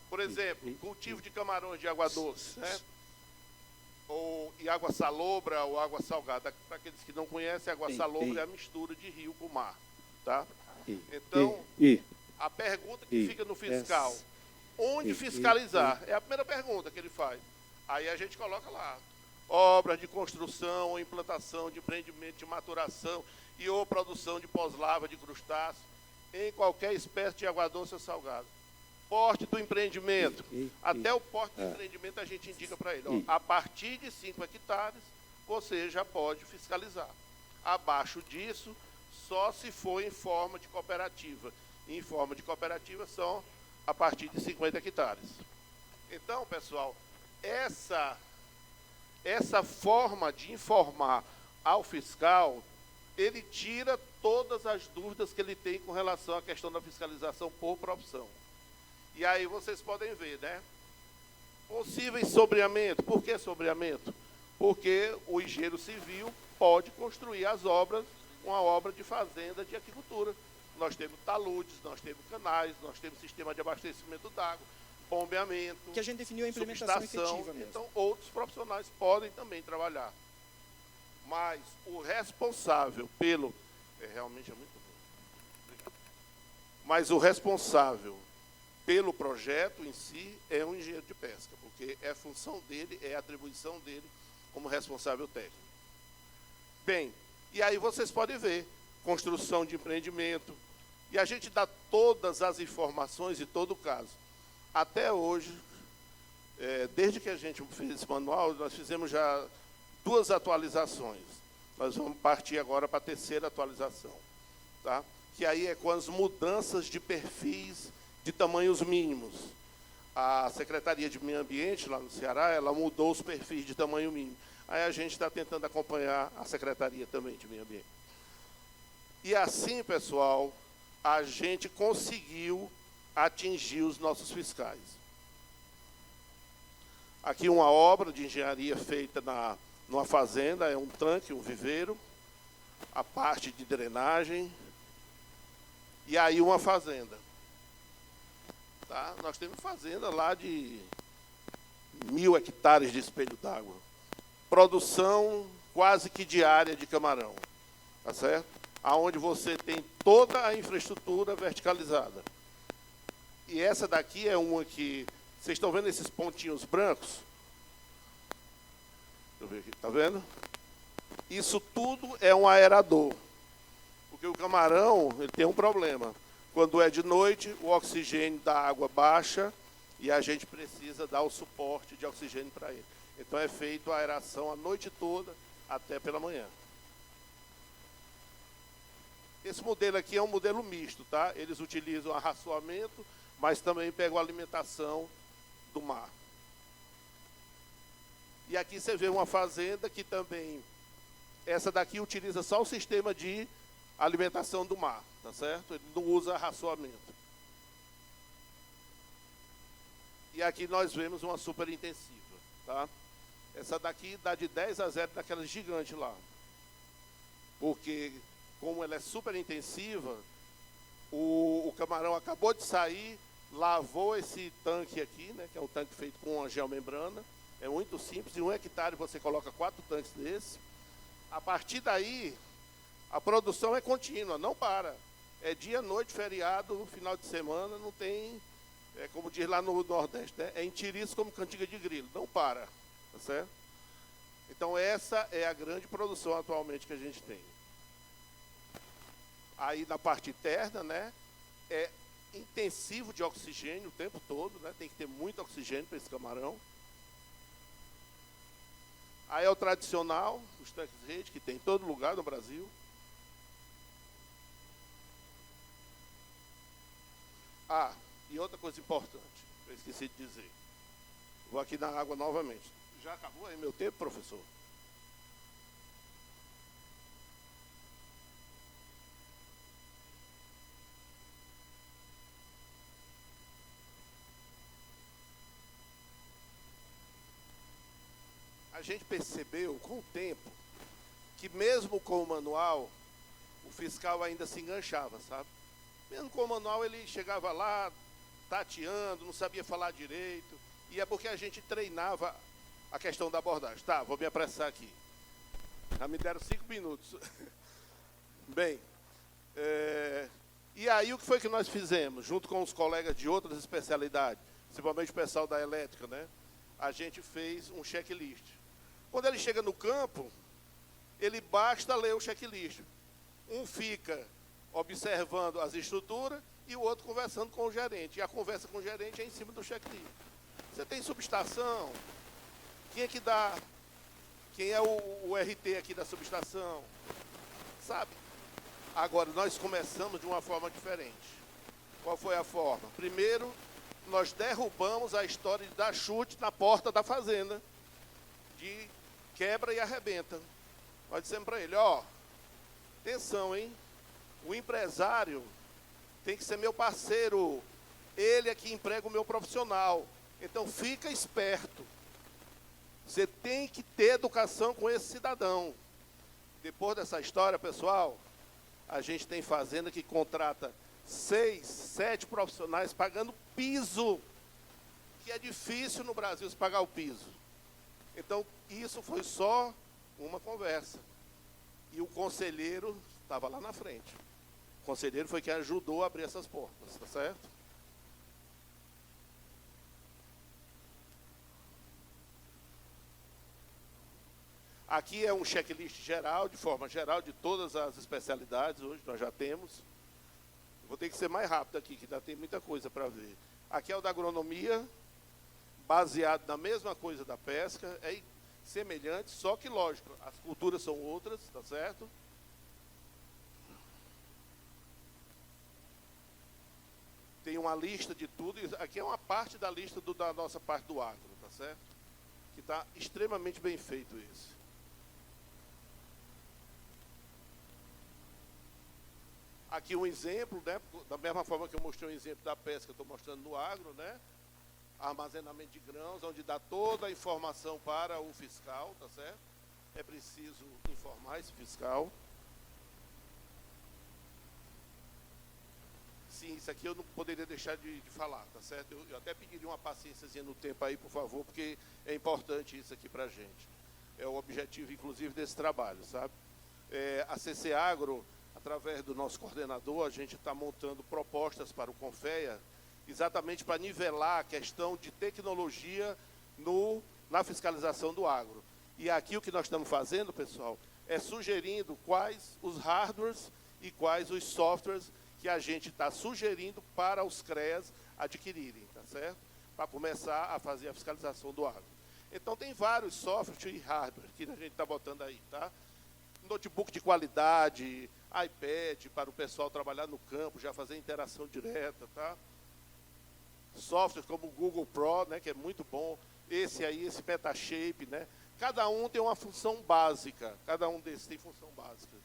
Por exemplo, cultivo de camarões de água doce, né? E água salobra ou água salgada. Para aqueles que não conhecem, água salobra é a mistura de rio com mar. Tá? Então, a pergunta que fica no fiscal, onde fiscalizar? É a primeira pergunta que ele faz. Aí a gente coloca lá, obras de construção ou implantação de empreendimento de maturação e ou produção de pós-lava de crustáceos em qualquer espécie de água doce ou salgada. Porte do empreendimento. Até o porte do empreendimento a gente indica para ele. Ó, a partir de 5 hectares, você já pode fiscalizar. Abaixo disso, só se for em forma de cooperativa. Em forma de cooperativa são a partir de 50 hectares. Então, pessoal, essa forma de informar ao fiscal, ele tira todas as dúvidas que ele tem com relação à questão da fiscalização por profissão. E aí vocês podem ver, né? Possíveis sobreamento. Por que sobreamento? Porque o engenheiro civil pode construir as obras, uma obra de fazenda de aquicultura. Nós temos taludes, nós temos canais, nós temos sistema de abastecimento d'água, bombeamento, que a gente definiu a implementação efetiva mesmo. Então, outros profissionais podem também trabalhar. Mas o responsável pelo... realmente é muito bom. Obrigado. Mas o responsável pelo projeto em si é um engenheiro de pesca, porque é a função dele, é a atribuição dele como responsável técnico. Bem, e aí vocês podem ver, construção de empreendimento, e a gente dá todas as informações e todo o caso. Até hoje, desde que a gente fez esse manual, nós fizemos já 2 atualizações. Nós vamos partir agora para a 3ª atualização, tá? Que aí é com as mudanças de perfis de tamanhos mínimos. A Secretaria de Meio Ambiente, lá no Ceará, ela mudou os perfis de tamanho mínimo. Aí a gente está tentando acompanhar a Secretaria também de Meio Ambiente. E assim, pessoal, a gente conseguiu atingir os nossos fiscais. Aqui uma obra de engenharia feita numa fazenda, é um tanque, um viveiro, a parte de drenagem, e aí uma fazenda. Tá? Nós temos fazenda lá de 1.000 hectares de espelho d'água. Produção quase que diária de camarão, tá certo? Aonde você tem toda a infraestrutura verticalizada. E essa daqui é uma que... Vocês estão vendo esses pontinhos brancos? Deixa eu ver aqui, está vendo? Isso tudo é um aerador. Porque o camarão ele tem um problema. Quando é de noite, o oxigênio da água baixa e a gente precisa dar o suporte de oxigênio para ele. Então é feito a aeração a noite toda até pela manhã. Esse modelo aqui é um modelo misto, tá? Eles utilizam arraçoamento, mas também pegam a alimentação do mar. E aqui você vê uma fazenda que também, essa daqui utiliza só o sistema de alimentação do mar, tá certo? Ele não usa arraçoamento. E aqui nós vemos uma super intensiva, tá? Essa daqui dá de 10-0 daquela gigante lá. Porque, como ela é super intensiva, o camarão acabou de sair, lavou esse tanque aqui, né, que é um tanque feito com uma geomembrana. É muito simples, em 1 hectare você coloca 4 tanques desses. A partir daí, a produção é contínua, não para. É dia, noite, feriado, final de semana, não tem, como diz lá no Nordeste, né, é entiriço como cantiga de grilo, não para, tá certo? Então essa é a grande produção atualmente que a gente tem. Aí na parte interna, né, é intensivo de oxigênio o tempo todo, né, tem que ter muito oxigênio para esse camarão. Aí é o tradicional, os tanques de rede, que tem em todo lugar no Brasil. Ah, e outra coisa importante, eu esqueci de dizer. Vou aqui na água novamente. Já acabou aí meu tempo, professor? A gente percebeu com o tempo que mesmo com o manual, o fiscal ainda se enganchava, sabe? Mesmo com o manual ele chegava lá, tateando, não sabia falar direito, e é porque a gente treinava a questão da abordagem. Tá, vou me apressar aqui. Já me deram 5 minutos. Bem, e aí o que foi que nós fizemos, junto com os colegas de outras especialidades, principalmente o pessoal da elétrica, né? A gente fez um checklist. Quando ele chega no campo, ele basta ler o checklist. Um fica observando as estruturas e o outro conversando com o gerente. E a conversa com o gerente é em cima do checklist. Você tem subestação? Quem é que dá? Quem é o RT aqui da subestação? Sabe? Agora, nós começamos de uma forma diferente. Qual foi a forma? Primeiro, nós derrubamos a história de dar chute na porta da fazenda, de quebra e arrebenta. Nós dissemos para ele, ó, atenção, hein? O empresário tem que ser meu parceiro. Ele é que emprega o meu profissional. Então, fica esperto. Você tem que ter educação com esse cidadão. Depois dessa história, pessoal, a gente tem fazenda que contrata 6, 7 profissionais pagando piso, que é difícil no Brasil se pagar o piso. Então, isso foi só uma conversa. E o conselheiro estava lá na frente. O conselheiro foi quem ajudou a abrir essas portas, tá certo? Aqui é um checklist geral, de forma geral, de todas as especialidades, hoje nós já temos. Vou ter que ser mais rápido aqui, que ainda tem muita coisa para ver. Aqui é o da agronomia, baseado na mesma coisa da pesca, é semelhante, só que, lógico, as culturas são outras, tá certo? Tem uma lista de tudo, aqui é uma parte da lista da nossa parte do agro, tá certo? Que está extremamente bem feito isso. Aqui um exemplo, né? Da mesma forma que eu mostrei um exemplo da pesca, eu estou mostrando no agro, né? Armazenamento de grãos, onde dá toda a informação para o fiscal, tá certo? É preciso informar esse fiscal. Sim, isso aqui eu não poderia deixar de falar, tá certo? Eu até pediria uma paciênciazinha no tempo aí, por favor, porque é importante isso aqui para a gente. É o objetivo, inclusive, desse trabalho, sabe? A CC Agro, através do nosso coordenador, a gente está montando propostas para o Confea, exatamente para nivelar a questão de tecnologia na fiscalização do agro. E aqui o que nós estamos fazendo, pessoal, é sugerindo quais os hardwares e quais os softwares que a gente está sugerindo para os CREAs adquirirem, tá certo? Para começar a fazer a fiscalização do agro. Então, tem vários softwares e hardware que a gente está botando aí, tá? Notebook de qualidade, iPad para o pessoal trabalhar no campo, já fazer interação direta, tá? Softwares como o Google Pro, né, que é muito bom. Esse aí, esse Metashape, né? Cada um tem uma função básica. Cada um desses tem função básica.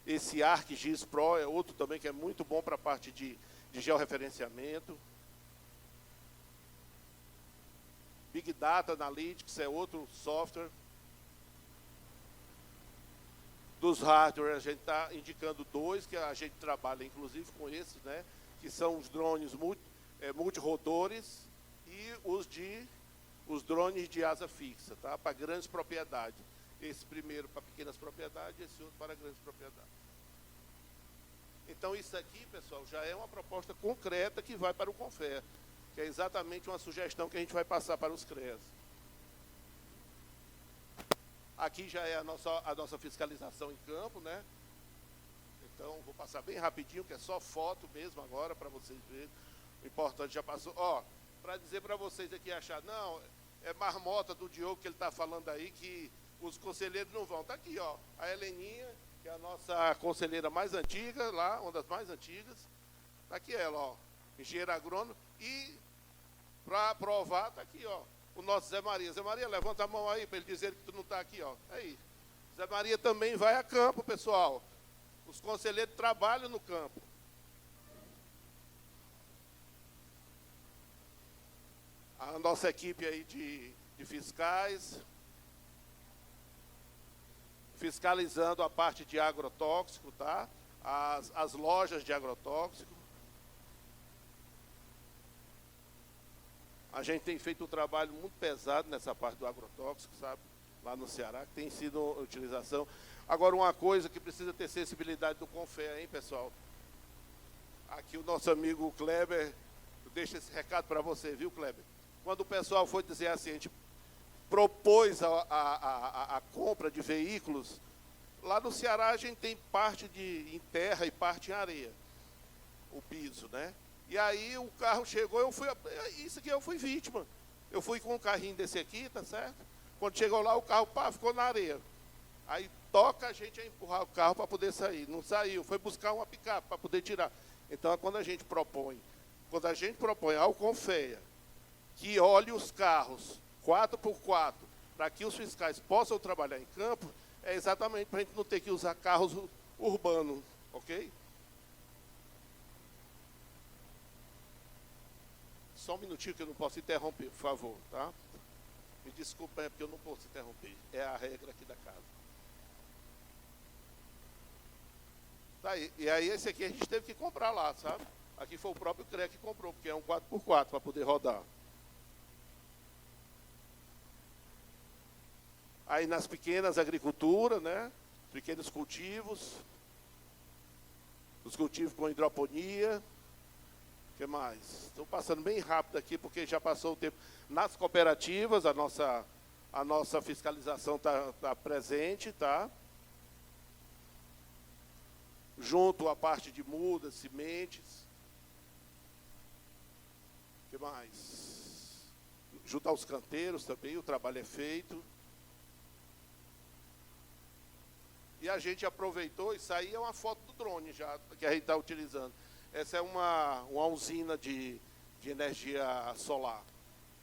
Esse ArcGIS Pro é outro também que é muito bom para a parte de georreferenciamento. Big Data Analytics é outro software. Dos hardware, a gente está indicando dois, que a gente trabalha inclusive com esses, né? Que são os drones multirodores e os drones de asa fixa, tá? Para grandes propriedades. Esse primeiro para pequenas propriedades, esse outro para grandes propriedades. Então, isso aqui, pessoal, já é uma proposta concreta que vai para o Confea, que é exatamente uma sugestão que a gente vai passar para os CREAs. Aqui já é a nossa fiscalização em campo, né? Então, vou passar bem rapidinho, que é só foto mesmo agora, para vocês verem. O importante já passou. Ó, para dizer para vocês aqui achar, não, é marmota do Diogo que ele está falando aí, que os conselheiros não vão. Está aqui, ó, a Heleninha, que é a nossa conselheira mais antiga, lá, uma das mais antigas. Está aqui ela, ó, engenheira agrônomo. E, para provar, está aqui, ó, o nosso Zé Maria. Zé Maria, levanta a mão aí, para ele dizer que tu não está aqui, ó. Aí. Zé Maria também vai a campo, pessoal. Os conselheiros trabalham no campo. A nossa equipe aí de fiscais, fiscalizando a parte de agrotóxico, tá? As lojas de agrotóxico. A gente tem feito um trabalho muito pesado nessa parte do agrotóxico, sabe? Lá no Ceará, que tem sido utilização. Agora, uma coisa que precisa ter sensibilidade do Confea, hein, pessoal? Aqui o nosso amigo Kleber, deixa esse recado para você, viu, Kleber? Quando o pessoal foi dizer assim, a gente propôs a compra de veículos, lá no Ceará a gente tem parte em terra e parte em areia, o piso, né? E aí o carro chegou, isso aqui eu fui vítima. Eu fui com um carrinho desse aqui, tá certo? Quando chegou lá, o carro, ficou na areia. Aí toca a gente a empurrar o carro para poder sair. Não saiu, foi buscar uma picape para poder tirar. Então, quando a gente propõe ao Confea que olhe os carros 4x4 para que os fiscais possam trabalhar em campo, é exatamente para a gente não ter que usar carros urbanos, ok? Só um minutinho que eu não posso interromper, por favor, tá? Me desculpem, é porque eu não posso interromper. É a regra aqui da casa. Tá aí. E aí esse aqui a gente teve que comprar lá, sabe? Aqui foi o próprio CREA que comprou, porque é um 4x4 para poder rodar. Aí nas pequenas agriculturas, né? Pequenos cultivos. Os cultivos com hidroponia. O que mais? Estou passando bem rápido aqui, porque já passou o tempo. Nas cooperativas, a nossa fiscalização está presente, tá? Junto à parte de mudas, sementes. O que mais? Junto aos canteiros também, o trabalho é feito. E a gente aproveitou, isso aí é uma foto do drone já, que a gente está utilizando. Essa é uma usina de energia solar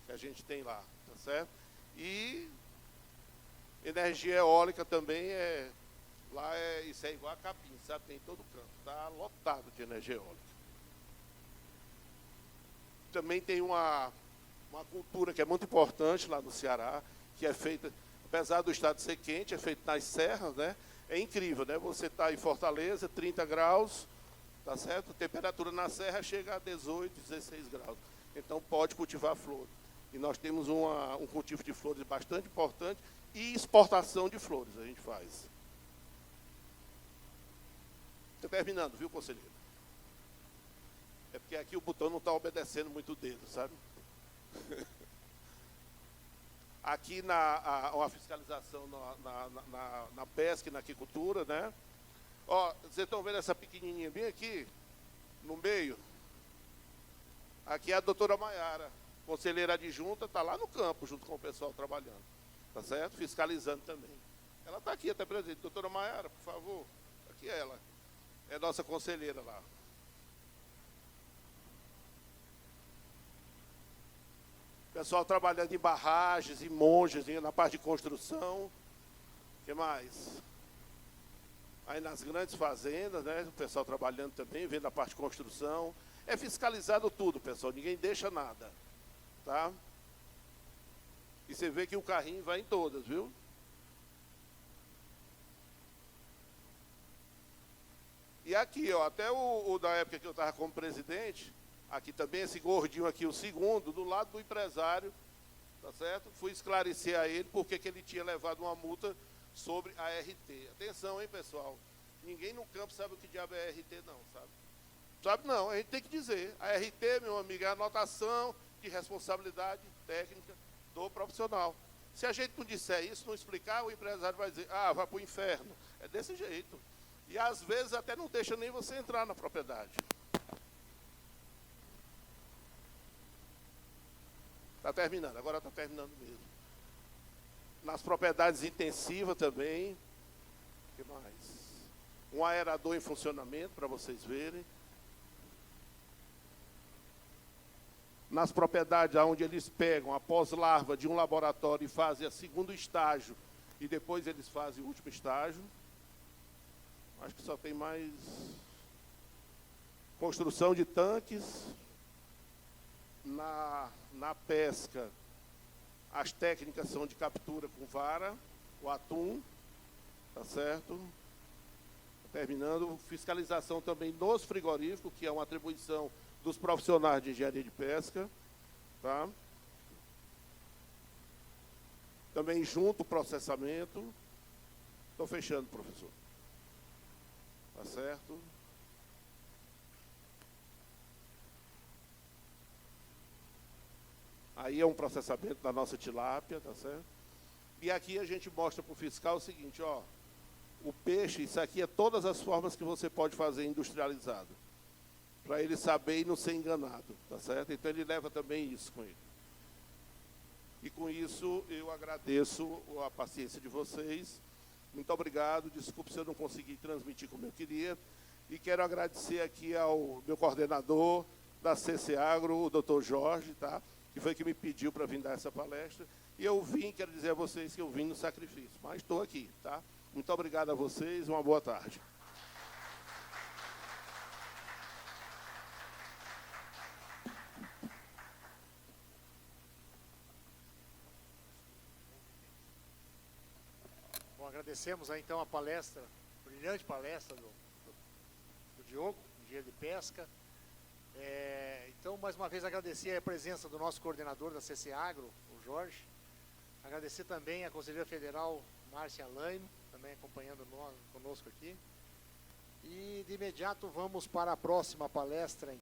que a gente tem lá, tá certo? E energia eólica também Lá isso é igual a capim, sabe? Tem em todo canto. Está lotado de energia eólica. Também tem uma cultura que é muito importante lá no Ceará, que é feita, apesar do estado ser quente, é feito nas serras, né? É incrível, né? Você está em Fortaleza, 30 graus, tá certo? A temperatura na serra chega a 18, 16 graus. Então pode cultivar flores. E nós temos um cultivo de flores bastante importante e exportação de flores a gente faz. Estou terminando, viu, conselheiro? É porque aqui o botão não está obedecendo muito o dedo, sabe? Aqui uma fiscalização na pesca e na aquicultura, né? Ó, vocês estão vendo essa pequenininha bem aqui, no meio? Aqui é a doutora Maiara, conselheira adjunta, está lá no campo, junto com o pessoal trabalhando, tá certo? Fiscalizando também. Ela está aqui até presente. Doutora Maiara, por favor, aqui é ela. É nossa conselheira lá. Pessoal trabalhando em barragens, em monjas, na parte de construção. O que mais? Aí nas grandes fazendas, né? O pessoal trabalhando também, vendo a parte de construção. É fiscalizado tudo, pessoal. Ninguém deixa nada. Tá? E você vê que o carrinho vai em todas, viu? E aqui, ó, até o da época que eu estava como presidente, aqui também, esse gordinho aqui, o segundo, do lado do empresário, tá certo? Fui esclarecer a ele porque que ele tinha levado uma multa sobre a RT. Atenção, hein, pessoal? Ninguém no campo sabe o que diabo é RT, não, sabe? Sabe não, a gente tem que dizer. A RT, meu amigo, é a anotação de responsabilidade técnica do profissional. Se a gente não disser isso, não explicar, o empresário vai dizer, ah, vai para o inferno. É desse jeito. E às vezes até não deixa nem você entrar na propriedade. Está terminando, agora está terminando mesmo. Nas propriedades intensivas também. O que mais? Um aerador em funcionamento, para vocês verem. Nas propriedades onde eles pegam a pós-larva de um laboratório e fazem o segundo estágio, e depois eles fazem o último estágio. Acho que só tem mais construção de tanques. Na pesca, as técnicas são de captura com vara, o atum, tá certo? Terminando, fiscalização também nos frigoríficos, que é uma atribuição dos profissionais de engenharia de pesca, tá? Também junto o processamento. Estou fechando, professor. Tá certo? Aí é um processamento da nossa tilápia, tá certo? E aqui a gente mostra para o fiscal o seguinte, ó, o peixe, isso aqui é todas as formas que você pode fazer industrializado, para ele saber e não ser enganado, tá certo? Então ele leva também isso com ele. E com isso eu agradeço a paciência de vocês. Muito obrigado, desculpe se eu não consegui transmitir como eu queria. E quero agradecer aqui ao meu coordenador da CC Agro, o doutor Jorge, tá? Que foi que me pediu para vir dar essa palestra. E eu vim, quero dizer a vocês que eu vim no sacrifício, mas estou aqui, tá? Muito obrigado a vocês, uma boa tarde. Bom, agradecemos aí, então a palestra, brilhante palestra do Diogo, engenheiro de pesca. Então, mais uma vez, agradecer a presença do nosso coordenador da CC Agro, o Jorge. Agradecer também a conselheira federal, Márcia Laino, também acompanhando conosco aqui. E, de imediato, vamos para a próxima palestra.